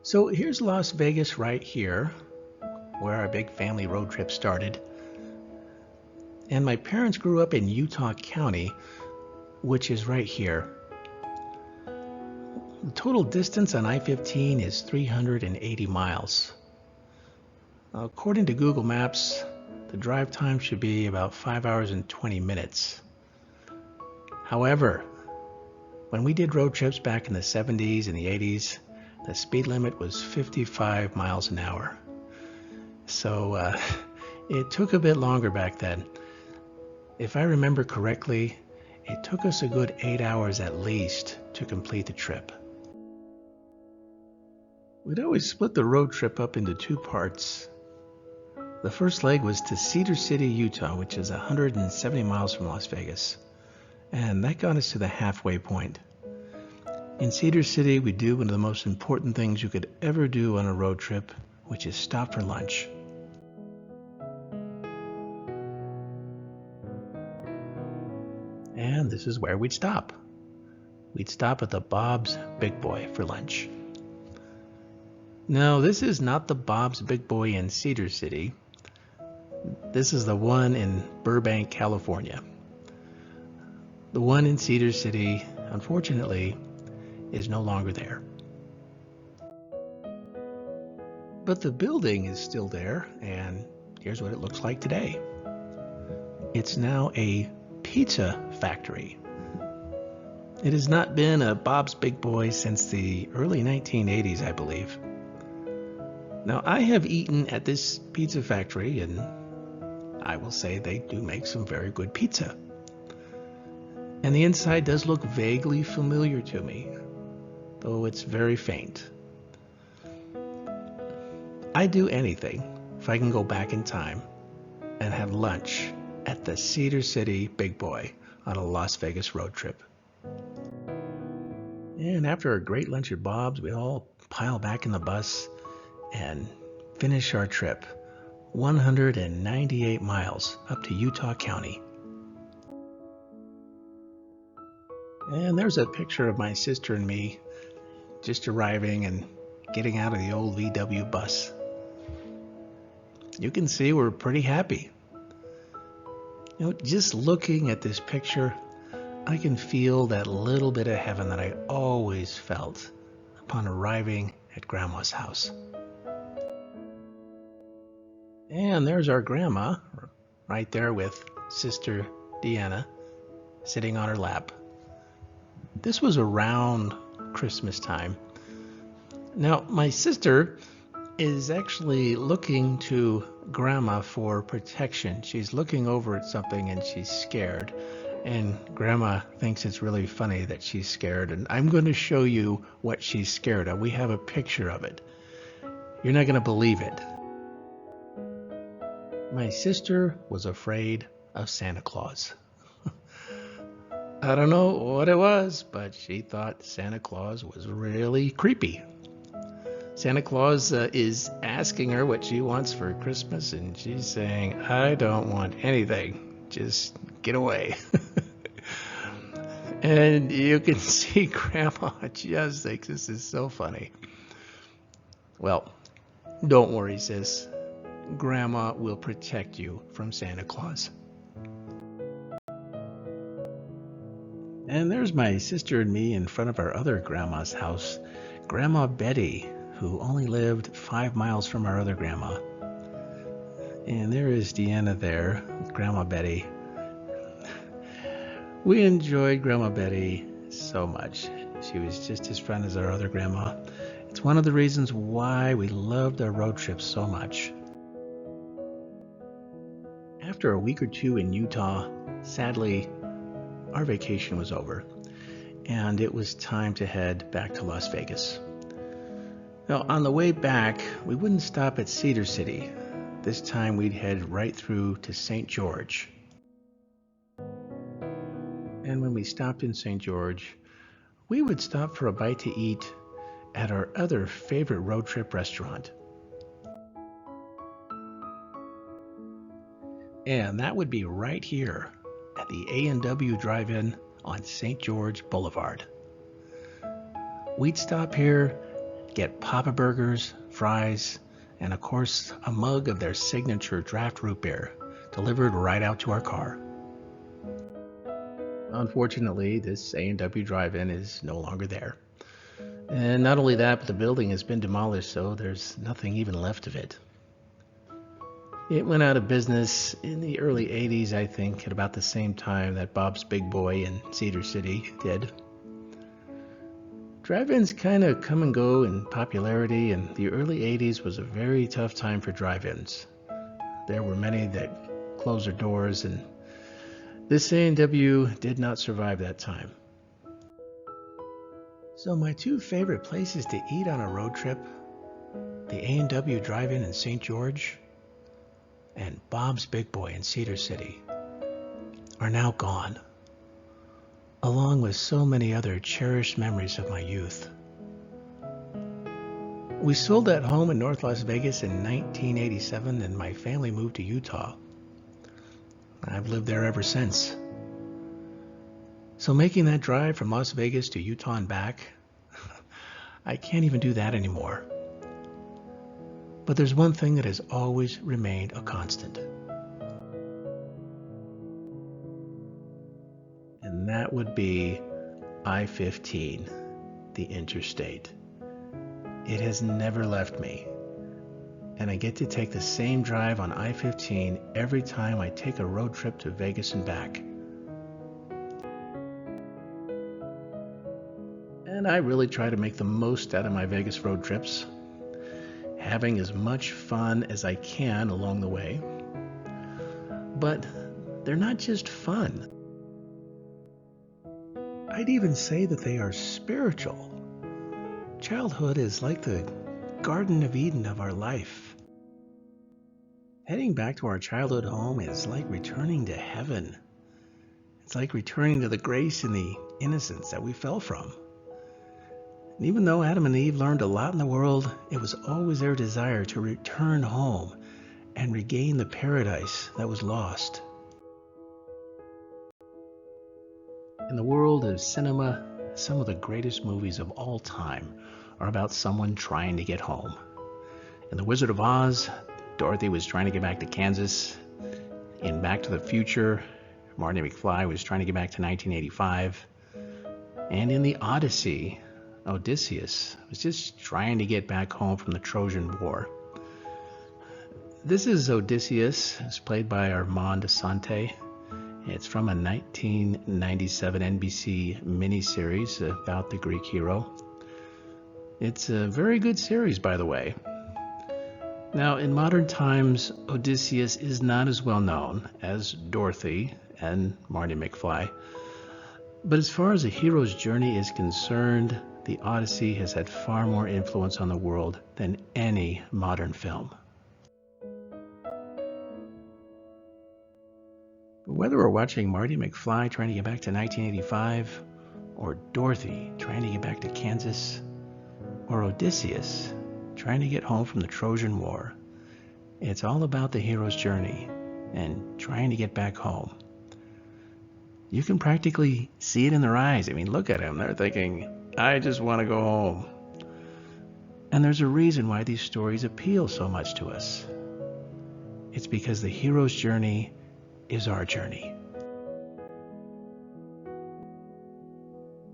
So here's Las Vegas right here, where our big family road trip started. And my parents grew up in Utah County, which is right here. The total distance on I-15 is 380 miles. According to Google Maps, the drive time should be about 5 hours and 20 minutes. However, when we did road trips back in the 70s and the 80s, the speed limit was 55 miles an hour. So it took a bit longer back then. If I remember correctly, it took us a good 8 hours at least to complete the trip. We'd always split the road trip up into two parts. The first leg was to Cedar City, Utah, which is 170 miles from Las Vegas. And that got us to the halfway point. In Cedar City, we do one of the most important things you could ever do on a road trip, which is stop for lunch. And this is where we'd stop. We'd stop at the Bob's Big Boy for lunch. No, this is not the Bob's Big Boy in Cedar City. This is the one in Burbank, California. The one in Cedar City, unfortunately, is no longer there. But the building is still there, and here's what it looks like today. It's now a pizza factory. It has not been a Bob's Big Boy since the early 1980s, I believe. Now, I have eaten at this pizza factory, and I will say they do make some very good pizza. And the inside does look vaguely familiar to me, though it's very faint. I'd do anything if I can go back in time and have lunch at the Cedar City Big Boy on a Las Vegas road trip. And after a great lunch at Bob's, we all pile back in the bus and finish our trip, 198 miles up to Utah County. And there's a picture of my sister and me just arriving and getting out of the old VW bus. You can see we're pretty happy. You know, just looking at this picture, I can feel that little bit of heaven that I always felt upon arriving at Grandma's house. And there's our grandma right there with Sister Deanna sitting on her lap. This was around Christmas time. Now, my sister is actually looking to Grandma for protection. She's looking over at something and she's scared. And Grandma thinks it's really funny that she's scared. And I'm going to show you what she's scared of. We have a picture of it. You're not going to believe it. My sister was afraid of Santa Claus. I don't know what it was, but she thought Santa Claus was really creepy. Santa Claus is asking her what she wants for Christmas, and she's saying, I don't want anything. Just get away. And you can see Grandma just thinks this is so funny. Well, don't worry, sis. Grandma will protect you from Santa Claus. And there's my sister and me in front of our other grandma's house, Grandma Betty, who only lived 5 miles from our other grandma. And there is Deanna there, with Grandma Betty. We enjoyed Grandma Betty so much. She was just as fun as our other grandma. It's one of the reasons why we loved our road trips so much. After a week or two in Utah, sadly, our vacation was over, and it was time to head back to Las Vegas. Now, on the way back, we wouldn't stop at Cedar City. This time we'd head right through to St. George. And when we stopped in St. George, we would stop for a bite to eat at our other favorite road trip restaurant. And that would be right here at the A&W Drive-In on St. George Boulevard. We'd stop here get Papa Burgers, fries, and of course a mug of their signature draft root beer delivered right out to our car. Unfortunately, this A&W drive-in is no longer there. And not only that, but the building has been demolished, so there's nothing even left of it. It went out of business in the early 80s, I think, at about the same time that Bob's Big Boy in Cedar City did. Drive-ins kind of come and go in popularity, and the early 80s was a very tough time for drive-ins. There were many that closed their doors, and this A&W did not survive that time. So my two favorite places to eat on a road trip, the A&W Drive-In in St. George and Bob's Big Boy in Cedar City, are now gone, along with so many other cherished memories of my youth. We sold that home in North Las Vegas in 1987, and my family moved to Utah. I've lived there ever since. So making that drive from Las Vegas to Utah and back, I can't even do that anymore. But there's one thing that has always remained a constant. And that would be I-15, the interstate. It has never left me. And I get to take the same drive on I-15 every time I take a road trip to Vegas and back. And I really try to make the most out of my Vegas road trips, having as much fun as I can along the way. But they're not just fun. I'd even say that they are spiritual. Childhood is like the Garden of Eden of our life. Heading back to our childhood home is like returning to heaven. It's like returning to the grace and the innocence that we fell from. And even though Adam and Eve learned a lot in the world, it was always their desire to return home and regain the paradise that was lost. In the world of cinema, some of the greatest movies of all time are about someone trying to get home. In The Wizard of Oz, Dorothy was trying to get back to Kansas. In Back to the Future, Marty McFly was trying to get back to 1985. And in The Odyssey, Odysseus was just trying to get back home from the Trojan War. This is Odysseus. It's played by Armand Assante. It's from a 1997 NBC miniseries about the Greek hero. It's a very good series, by the way. Now, in modern times, Odysseus is not as well known as Dorothy and Marty McFly. But as far as a hero's journey is concerned, the Odyssey has had far more influence on the world than any modern film. But whether we're watching Marty McFly trying to get back to 1985, or Dorothy trying to get back to Kansas, or Odysseus trying to get home from the Trojan War, it's all about the hero's journey and trying to get back home. You can practically see it in their eyes. I mean, look at them. They're thinking, I just want to go home. And there's a reason why these stories appeal so much to us. It's because the hero's journey is our journey.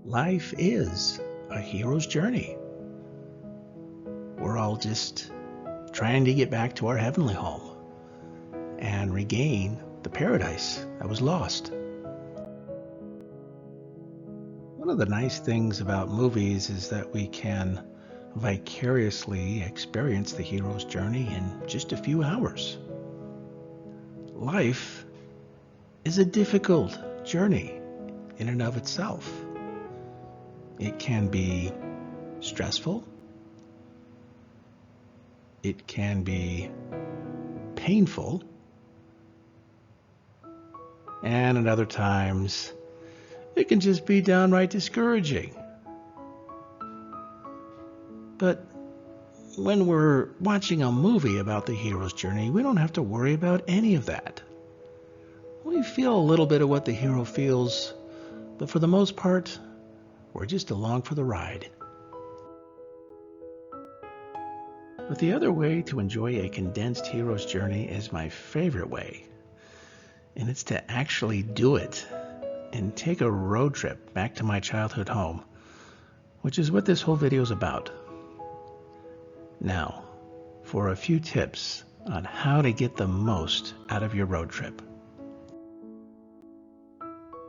Life is a hero's journey. We're all just trying to get back to our heavenly home and regain the paradise that was lost. One of the nice things about movies is that we can vicariously experience the hero's journey in just a few hours. Life is a difficult journey in and of itself. It can be stressful. It can be painful. And at other times, it can just be downright discouraging. But when we're watching a movie about the hero's journey, we don't have to worry about any of that. We feel a little bit of what the hero feels, but for the most part, we're just along for the ride. But the other way to enjoy a condensed hero's journey is my favorite way, and it's to actually do it and take a road trip back to my childhood home, which is what this whole video is about. Now, for a few tips on how to get the most out of your road trip.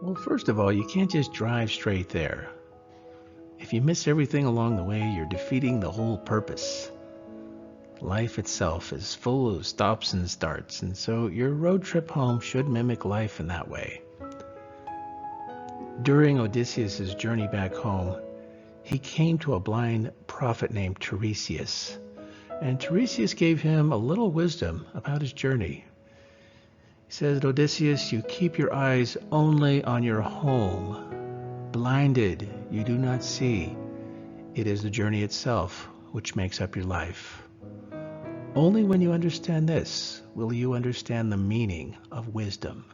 Well, first of all, you can't just drive straight there. If you miss everything along the way, you're defeating the whole purpose. Life itself is full of stops and starts, and so your road trip home should mimic life in that way. During Odysseus' journey back home, he came to a blind prophet named Tiresias, and Tiresias gave him a little wisdom about his journey. He says, Odysseus, you keep your eyes only on your home. Blinded, you do not see. It is the journey itself which makes up your life. Only when you understand this will you understand the meaning of wisdom.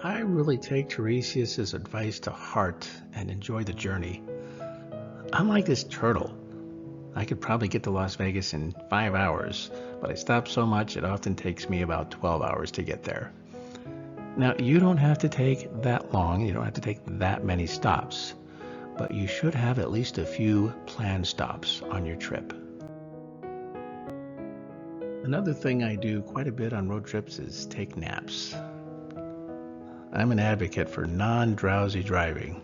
I really take Tiresias' advice to heart and enjoy the journey. I'm like this turtle. I could probably get to Las Vegas in 5 hours, but I stop so much it often takes me about 12 hours to get there. Now, you don't have to take that long, you don't have to take that many stops, but you should have at least a few planned stops on your trip. Another thing I do quite a bit on road trips is take naps. I'm an advocate for non-drowsy driving,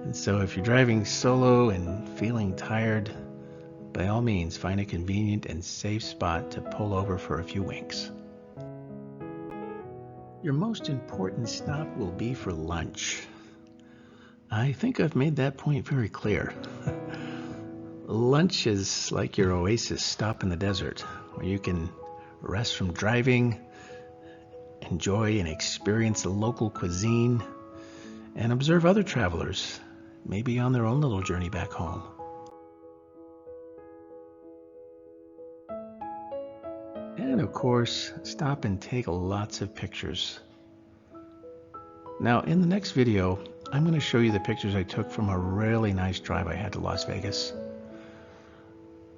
and so if you're driving solo and feeling tired, by all means find a convenient and safe spot to pull over for a few winks. Your most important stop will be for lunch. I think I've made that point very clear. Lunch is like your oasis stop in the desert, where you can rest from driving, enjoy and experience the local cuisine, and observe other travelers, maybe on their own little journey back home. And of course, stop and take lots of pictures. Now, in the next video, I'm going to show you the pictures I took from a really nice drive I had to Las Vegas.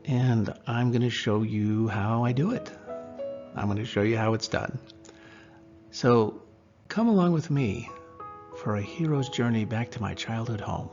And I'm going to show you how I do it. I'm going to show you how it's done. So come along with me for a hero's journey back to my childhood home.